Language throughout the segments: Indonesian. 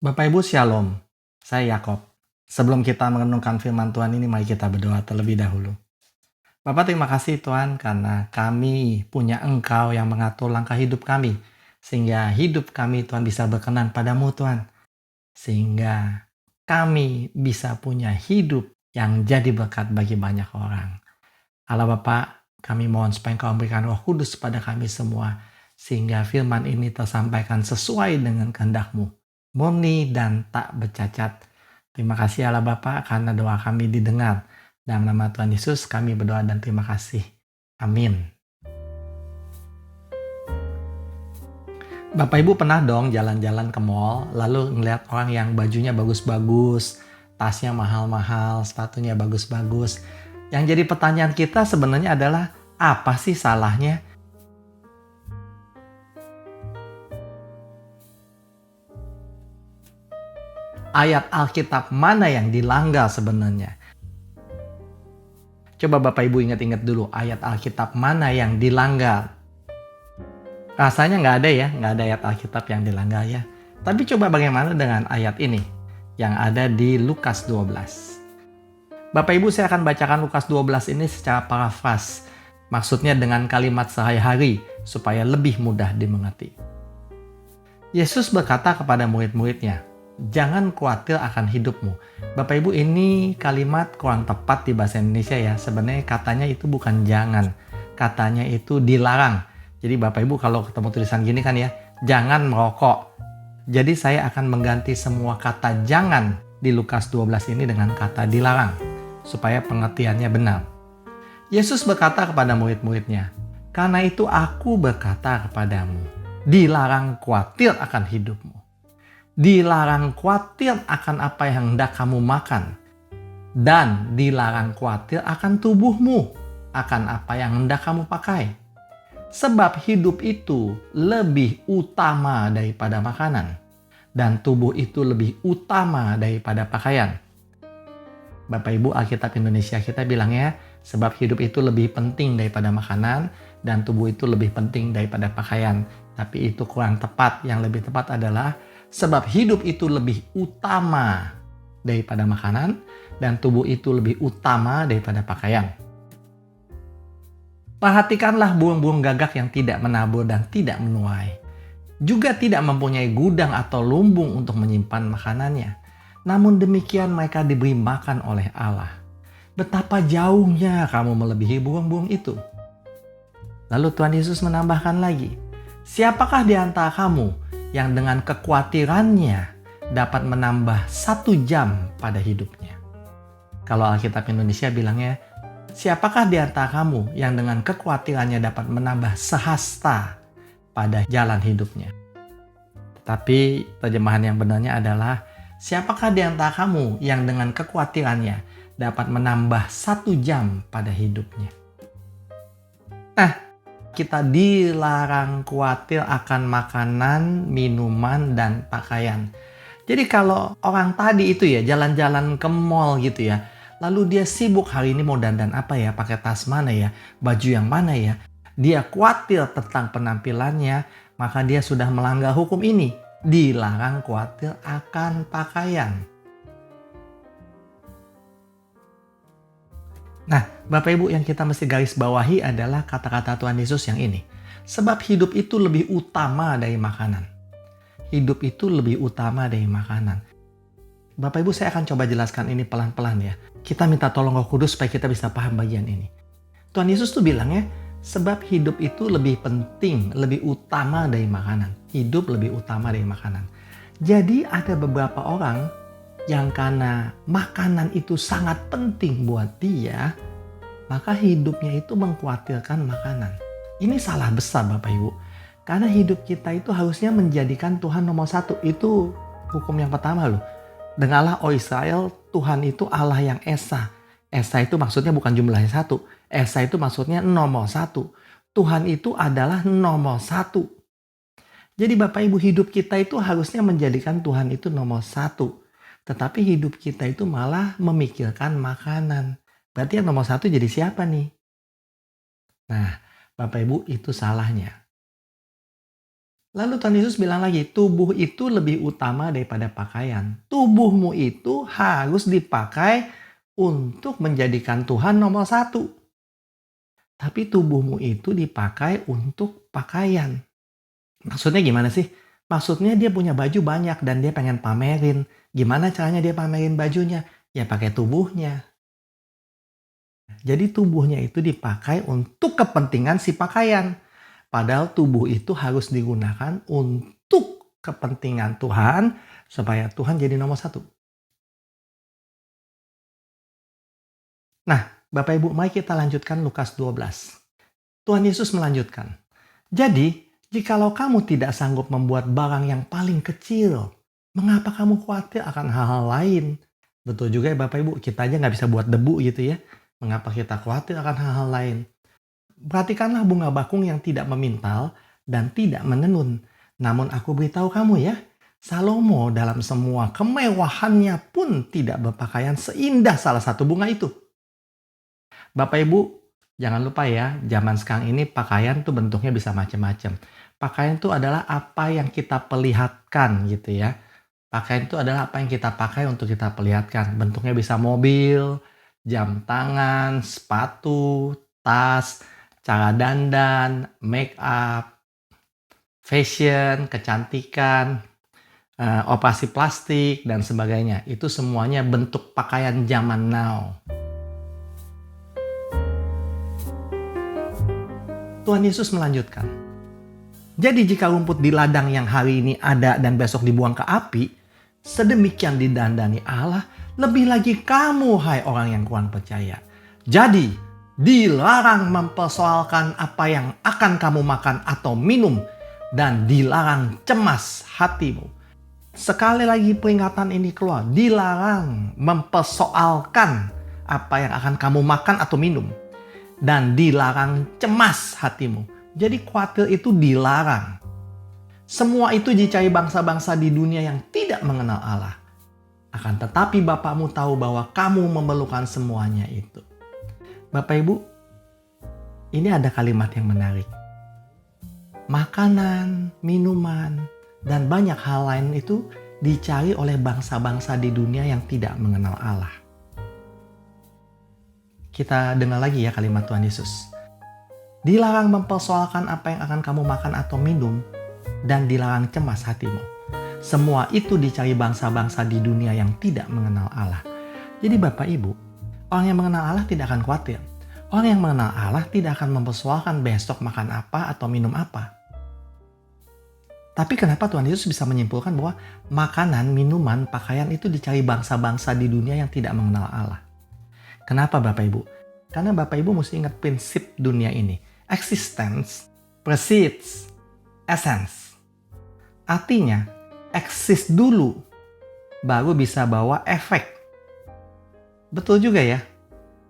Bapak Ibu Shalom, saya Yakob. Sebelum kita merenungkan firman Tuhan ini, mari kita berdoa terlebih dahulu. Bapak, terima kasih Tuhan karena kami punya Engkau yang mengatur langkah hidup kami. Sehingga hidup kami Tuhan bisa berkenan padamu Tuhan. Sehingga kami bisa punya hidup yang jadi berkat bagi banyak orang. Allah Bapa, kami mohon supaya Engkau memberikan Roh Kudus pada kami semua. Sehingga firman ini tersampaikan sesuai dengan kehendak-Mu, murni dan tak bercacat. Terima kasih Allah Bapa karena doa kami didengar. Dalam nama Tuhan Yesus kami berdoa dan terima kasih. Amin. Bapak Ibu pernah dong jalan-jalan ke mall, lalu ngeliat orang yang bajunya bagus-bagus, tasnya mahal-mahal, sepatunya bagus-bagus. Yang jadi pertanyaan kita sebenarnya adalah, apa sih salahnya? Ayat Alkitab mana yang dilanggar sebenarnya? Coba Bapak Ibu ingat-ingat dulu, ayat Alkitab mana yang dilanggar? Rasanya nggak ada ya, nggak ada ayat Alkitab yang dilanggar ya. Tapi coba bagaimana dengan ayat ini, yang ada di Lukas 12. Bapak Ibu, saya akan bacakan Lukas 12 ini secara parafras. Maksudnya dengan kalimat sehari-hari, supaya lebih mudah dimengerti. Yesus berkata kepada murid-muridnya, jangan khawatir akan hidupmu. Bapak Ibu, ini kalimat kurang tepat di bahasa Indonesia ya. Sebenarnya katanya itu bukan jangan. Katanya itu dilarang. Jadi Bapak Ibu kalau ketemu tulisan gini kan ya, jangan merokok. Jadi saya akan mengganti semua kata jangan di Lukas 12 ini dengan kata dilarang. Supaya pengertiannya benar. Yesus berkata kepada murid-muridnya, karena itu aku berkata kepadamu, dilarang khawatir akan hidupmu. Dilarang khawatir akan apa yang hendak kamu makan. Dan dilarang khawatir akan tubuhmu, akan apa yang hendak kamu pakai. Sebab hidup itu lebih utama daripada makanan. Dan tubuh itu lebih utama daripada pakaian. Bapak Ibu, Alkitab Indonesia kita bilangnya, sebab hidup itu lebih penting daripada makanan, dan tubuh itu lebih penting daripada pakaian. Tapi itu kurang tepat. Yang lebih tepat adalah, sebab hidup itu lebih utama daripada makanan, dan tubuh itu lebih utama daripada pakaian. Perhatikanlah burung-burung gagak yang tidak menabur dan tidak menuai. Juga tidak mempunyai gudang atau lumbung untuk menyimpan makanannya. Namun demikian mereka diberi makan oleh Allah. Betapa jauhnya kamu melebihi burung-burung itu. Lalu Tuhan Yesus menambahkan lagi, siapakah di antara kamu yang dengan kekhawatirannya dapat menambah 1 jam pada hidupnya? Kalau Alkitab Indonesia bilangnya, siapakah di antara kamu yang dengan kekhawatirannya dapat menambah sehasta pada jalan hidupnya? Tapi terjemahan yang benarnya adalah, siapakah di antara kamu yang dengan kekhawatirannya dapat menambah 1 jam pada hidupnya? Nah, kita dilarang khawatir akan makanan, minuman, dan pakaian. Jadi kalau orang tadi itu ya jalan-jalan ke mall gitu ya, lalu dia sibuk hari ini mau dandan apa ya, pakai tas mana ya, baju yang mana ya. Dia khawatir tentang penampilannya, maka dia sudah melanggar hukum ini. Dilarang khawatir akan pakaian. Nah, Bapak Ibu, yang kita mesti garis bawahi adalah kata-kata Tuhan Yesus yang ini. Sebab hidup itu lebih utama dari makanan. Hidup itu lebih utama dari makanan. Bapak Ibu, saya akan coba jelaskan ini pelan-pelan ya. Kita minta tolong Roh Kudus supaya kita bisa paham bagian ini. Tuhan Yesus tuh bilangnya, sebab hidup itu lebih penting, lebih utama dari makanan. Hidup lebih utama dari makanan. Jadi ada beberapa orang yang karena makanan itu sangat penting buat dia, maka hidupnya itu mengkhawatirkan makanan. Ini salah besar Bapak Ibu. Karena hidup kita itu harusnya menjadikan Tuhan nomor 1. Itu hukum yang pertama loh. Dengarlah, oh Israel, Tuhan itu Allah yang Esa. Esa itu maksudnya bukan jumlahnya 1. Esa itu maksudnya nomor 1. Tuhan itu adalah nomor 1. Jadi Bapak Ibu, hidup kita itu harusnya menjadikan Tuhan itu nomor 1. Tetapi hidup kita itu malah memikirkan makanan. Berarti yang nomor 1 jadi siapa nih? Nah, Bapak Ibu, itu salahnya. Lalu Tuhan Yesus bilang lagi, tubuh itu lebih utama daripada pakaian. Tubuhmu itu harus dipakai untuk menjadikan Tuhan nomor satu. Tapi tubuhmu itu dipakai untuk pakaian. Maksudnya gimana sih? Maksudnya dia punya baju banyak dan dia pengen pamerin. Gimana caranya dia pamerin bajunya? Ya pakai tubuhnya. Jadi tubuhnya itu dipakai untuk kepentingan si pakaian. Padahal tubuh itu harus digunakan untuk kepentingan Tuhan supaya Tuhan jadi nomor satu. Nah, Bapak Ibu, mari kita lanjutkan Lukas 12. Tuhan Yesus melanjutkan. Jadi, jikalau kamu tidak sanggup membuat barang yang paling kecil, mengapa kamu khawatir akan hal-hal lain? Betul juga ya Bapak Ibu, kita aja nggak bisa buat debu gitu ya. Mengapa kita khawatir akan hal-hal lain? Perhatikanlah bunga bakung yang tidak memintal dan tidak menenun. Namun aku beritahu kamu ya, Salomo dalam semua kemewahannya pun tidak berpakaian seindah salah satu bunga itu. Bapak Ibu, jangan lupa ya, zaman sekarang ini pakaian tuh bentuknya bisa macam-macam. Pakaian itu adalah apa yang kita perlihatkan gitu ya. Pakaian itu adalah apa yang kita pakai untuk kita perlihatkan. Bentuknya bisa mobil, jam tangan, sepatu, tas, cara dandan, make up, fashion, kecantikan, operasi plastik, dan sebagainya. Itu semuanya bentuk pakaian zaman now. Tuhan Yesus melanjutkan. Jadi jika rumput di ladang yang hari ini ada dan besok dibuang ke api, sedemikian didandani Allah, lebih lagi kamu hai orang yang kurang percaya. Jadi dilarang mempersoalkan apa yang akan kamu makan atau minum, dan dilarang cemas hatimu. Sekali lagi peringatan ini keluar, dilarang mempersoalkan apa yang akan kamu makan atau minum, dan dilarang cemas hatimu. Jadi khawatir itu dilarang. Semua itu dicari bangsa-bangsa di dunia yang tidak mengenal Allah. Akan tetapi Bapakmu tahu bahwa kamu memerlukan semuanya itu. Bapak Ibu, ini ada kalimat yang menarik. Makanan, minuman, dan banyak hal lain itu dicari oleh bangsa-bangsa di dunia yang tidak mengenal Allah. Kita dengar lagi ya kalimat Tuhan Yesus. Dilarang mempersoalkan apa yang akan kamu makan atau minum, dan dilarang cemas hatimu. Semua itu dicari bangsa-bangsa di dunia yang tidak mengenal Allah. Jadi Bapak Ibu, orang yang mengenal Allah tidak akan khawatir. Orang yang mengenal Allah tidak akan mempersoalkan besok makan apa atau minum apa. Tapi kenapa Tuhan Yesus bisa menyimpulkan bahwa makanan, minuman, pakaian itu dicari bangsa-bangsa di dunia yang tidak mengenal Allah? Kenapa Bapak Ibu? Karena Bapak Ibu mesti ingat prinsip dunia ini. Existence precedes essence. Artinya, eksis dulu, baru bisa bawa efek. Betul juga ya?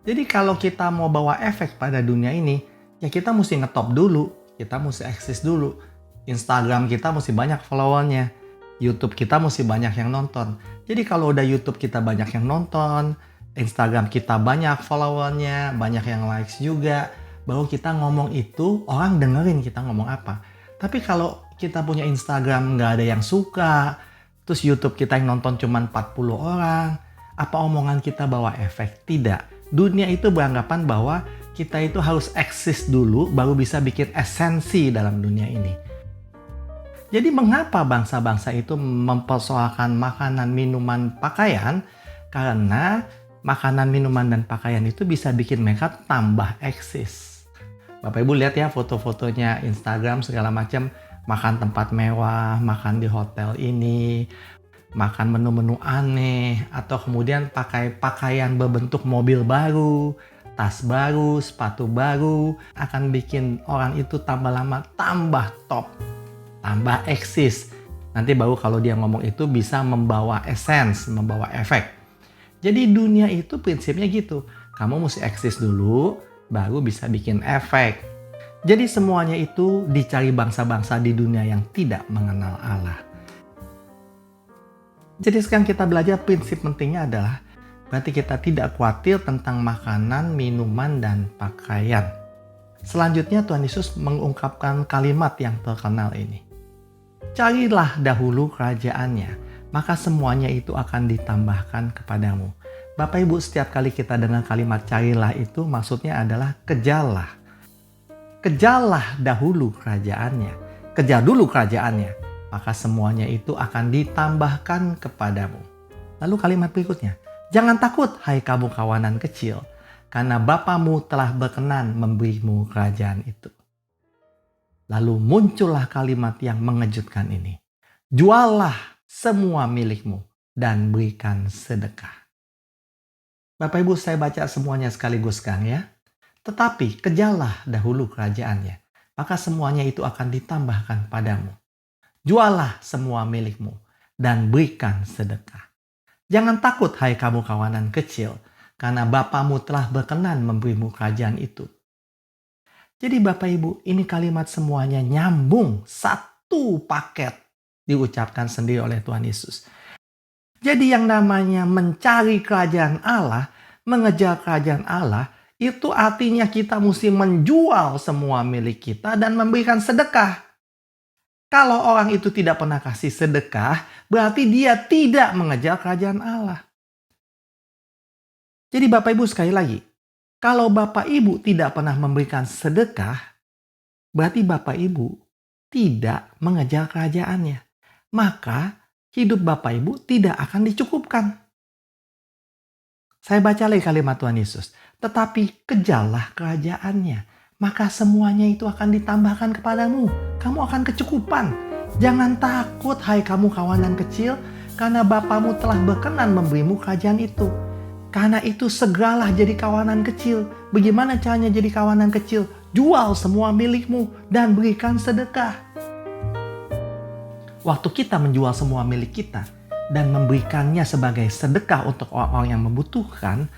Jadi kalau kita mau bawa efek pada dunia ini, ya kita mesti ngetop dulu. Kita mesti eksis dulu. Instagram kita mesti banyak followernya. YouTube kita mesti banyak yang nonton. Jadi kalau udah YouTube kita banyak yang nonton, Instagram kita banyak followernya, banyak yang likes juga, baru kita ngomong itu, orang dengerin kita ngomong apa. Tapi kalau kita punya Instagram nggak ada yang suka, terus YouTube kita yang nonton cuma 40 orang, apa omongan kita bawa efek? Tidak. Dunia itu beranggapan bahwa kita itu harus eksis dulu, baru bisa bikin esensi dalam dunia ini. Jadi mengapa bangsa-bangsa itu mempersoalkan makanan, minuman, pakaian? Karena makanan, minuman, dan pakaian itu bisa bikin mereka tambah eksis. Bapak Ibu lihat ya foto-fotonya Instagram segala macam, makan tempat mewah, makan di hotel ini, makan menu-menu aneh, atau kemudian pakai pakaian berbentuk mobil baru, tas baru, sepatu baru, akan bikin orang itu tambah lama tambah top, tambah eksis. Nanti baru kalau dia ngomong itu bisa membawa essence, membawa efek. Jadi dunia itu prinsipnya gitu. Kamu mesti eksis dulu, baru bisa bikin efek. Jadi semuanya itu dicari bangsa-bangsa di dunia yang tidak mengenal Allah. Jadi sekarang kita belajar prinsip pentingnya adalah berarti kita tidak khawatir tentang makanan, minuman, dan pakaian. Selanjutnya Tuhan Yesus mengungkapkan kalimat yang terkenal ini. Carilah dahulu kerajaannya, maka semuanya itu akan ditambahkan kepadamu. Bapak Ibu, setiap kali kita dengar kalimat carilah itu maksudnya adalah kejarlah. Kejarlah dahulu kerajaannya. Kejar dulu kerajaannya, maka semuanya itu akan ditambahkan kepadamu. Lalu kalimat berikutnya, jangan takut hai kamu kawanan kecil, karena Bapamu telah berkenan memberimu kerajaan itu. Lalu muncullah kalimat yang mengejutkan ini. Juallah semua milikmu dan berikan sedekah. Bapak Ibu, saya baca semuanya sekaligus kan ya. Tetapi kejarlah dahulu kerajaannya, maka semuanya itu akan ditambahkan padamu. Juallah semua milikmu dan berikan sedekah. Jangan takut hai kamu kawanan kecil, karena Bapamu telah berkenan memberimu kerajaan itu. Jadi Bapak Ibu, ini kalimat semuanya nyambung, satu paket diucapkan sendiri oleh Tuhan Yesus. Jadi yang namanya mencari kerajaan Allah, mengejar kerajaan Allah, itu artinya kita mesti menjual semua milik kita dan memberikan sedekah. Kalau orang itu tidak pernah kasih sedekah, berarti dia tidak mengejar kerajaan Allah. Jadi Bapak Ibu, sekali lagi, kalau Bapak Ibu tidak pernah memberikan sedekah, berarti Bapak Ibu tidak mengejar kerajaannya. Maka hidup Bapak Ibu tidak akan dicukupkan. Saya baca lagi kalimat Tuhan Yesus. Tetapi kejarlah kerajaannya, maka semuanya itu akan ditambahkan kepadamu. Kamu akan kecukupan. Jangan takut hai kamu kawanan kecil, karena Bapamu telah berkenan memberimu kerajaan itu. Karena itu segeralah jadi kawanan kecil. Bagaimana caranya jadi kawanan kecil? Jual semua milikmu dan berikan sedekah. Waktu kita menjual semua milik kita dan memberikannya sebagai sedekah untuk orang-orang yang membutuhkan,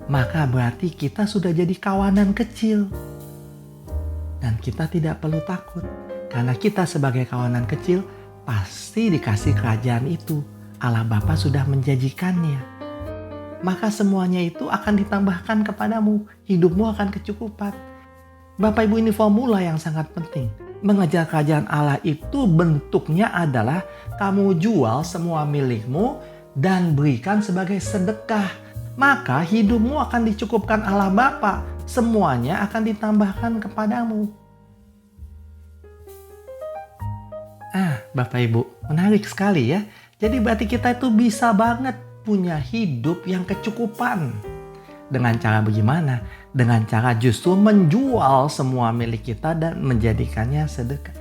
maka berarti kita sudah jadi kawanan kecil. Dan kita tidak perlu takut. Karena kita sebagai kawanan kecil pasti dikasih kerajaan itu. Allah Bapa sudah menjanjikannya. Maka semuanya itu akan ditambahkan kepadamu. Hidupmu akan kecukupan. Bapak Ibu, ini formula yang sangat penting. Mengejar kerajaan Allah itu bentuknya adalah kamu jual semua milikmu dan berikan sebagai sedekah. Maka hidupmu akan dicukupkan Allah Bapa. Semuanya akan ditambahkan kepadamu. Bapak Ibu, menarik sekali ya. Jadi berarti kita itu bisa banget punya hidup yang kecukupan. Dengan cara bagaimana? Dengan cara justru menjual semua milik kita dan menjadikannya sedekah.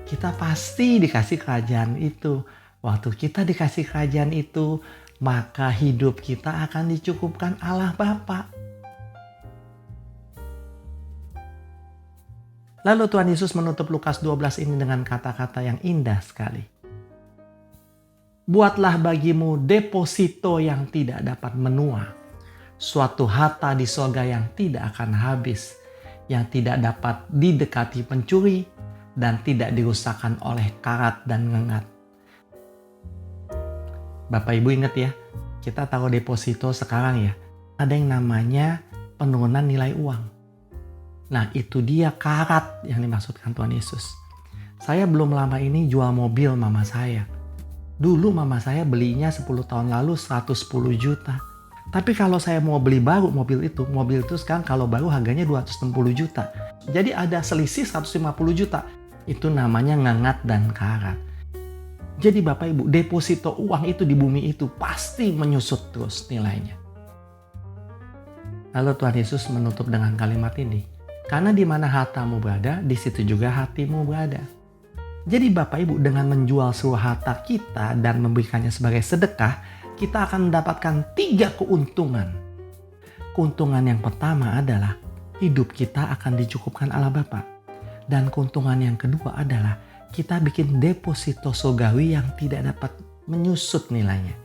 Kita pasti dikasih kerajaan itu. Waktu kita dikasih kerajaan itu, maka hidup kita akan dicukupkan Allah Bapa. Lalu Tuhan Yesus menutup Lukas 12 ini dengan kata-kata yang indah sekali. Buatlah bagimu deposito yang tidak dapat menua, suatu harta di sorga yang tidak akan habis, yang tidak dapat didekati pencuri dan tidak dirusakkan oleh karat dan ngengat. Bapak Ibu ingat ya, kita taruh deposito sekarang ya, ada yang namanya penurunan nilai uang. Nah itu dia karat yang dimaksudkan Tuhan Yesus. Saya belum lama ini jual mobil mama saya. Dulu mama saya belinya 10 tahun lalu 110 juta. Tapi kalau saya mau beli baru mobil itu sekarang kalau baru harganya 260 juta. Jadi ada selisih 150 juta. Itu namanya ngengat dan karat. Jadi Bapak Ibu, deposito uang itu di bumi itu pasti menyusut terus nilainya. Lalu Tuhan Yesus menutup dengan kalimat ini. Karena di mana hartamu berada, di situ juga hatimu berada. Jadi Bapak Ibu, dengan menjual seluruh harta kita dan memberikannya sebagai sedekah, kita akan mendapatkan 3 keuntungan. Keuntungan yang pertama adalah hidup kita akan dicukupkan Allah Bapa. Dan keuntungan yang kedua adalah kita bikin deposito surgawi yang tidak dapat menyusut nilainya.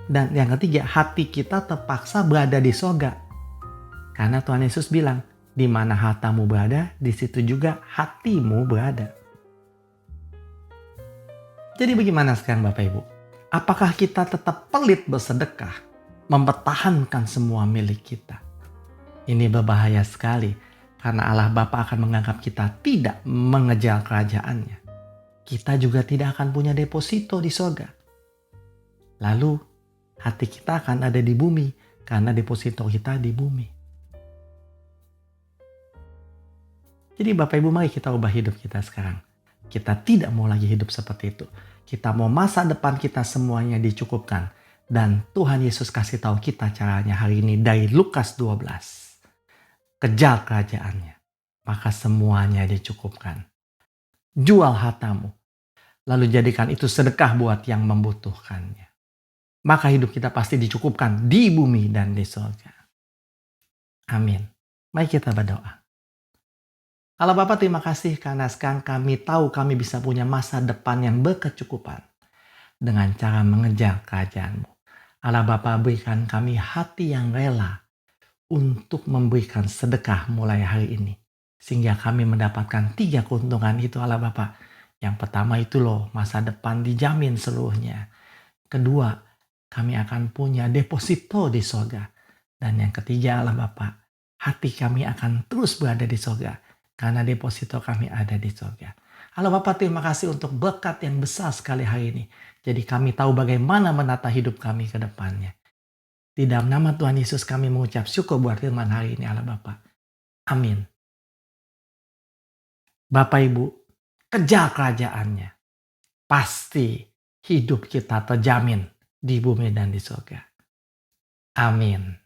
Dan yang ketiga, hati kita terpaksa berada di surga. Karena Tuhan Yesus bilang, di mana hartamu berada, di situ juga hatimu berada. Jadi bagaimana sekarang Bapak Ibu? Apakah kita tetap pelit bersedekah, mempertahankan semua milik kita? Ini berbahaya sekali, karena Allah Bapa akan menganggap kita tidak mengejar kerajaannya. kita juga tidak akan punya deposito di sorga. Lalu hati kita akan ada di bumi karena deposito kita di bumi. Jadi Bapak Ibu, mari kita ubah hidup kita sekarang. Kita tidak mau lagi hidup seperti itu. Kita mau masa depan kita semuanya dicukupkan. Dan Tuhan Yesus kasih tahu kita caranya hari ini dari Lukas 12. Kejar kerajaannya, maka semuanya dicukupkan. Jual hartamu, lalu jadikan itu sedekah buat yang membutuhkannya. Maka hidup kita pasti dicukupkan di bumi dan di surga. Amin. Mari kita berdoa. Allah Bapa, terima kasih karena sekarang kami tahu kami bisa punya masa depan yang berkecukupan dengan cara mengejar kerajaan-Mu. Allah Bapa, berikan kami hati yang rela untuk memberikan sedekah mulai hari ini. Sehingga kami mendapatkan 3 keuntungan itu Allah Bapa. Yang pertama itu loh, masa depan dijamin seluruhnya. Kedua, kami akan punya deposito di sorga. Dan yang ketiga Allah Bapa, hati kami akan terus berada di sorga. Karena deposito kami ada di sorga. Allah Bapa, terima kasih untuk berkat yang besar sekali hari ini. Jadi kami tahu bagaimana menata hidup kami ke depannya. Di dalam nama Tuhan Yesus kami mengucap syukur buat firman hari ini Allah Bapa. Amin. Bapak Ibu, kejar kerajaannya. Pasti hidup kita terjamin di bumi dan di surga. Amin.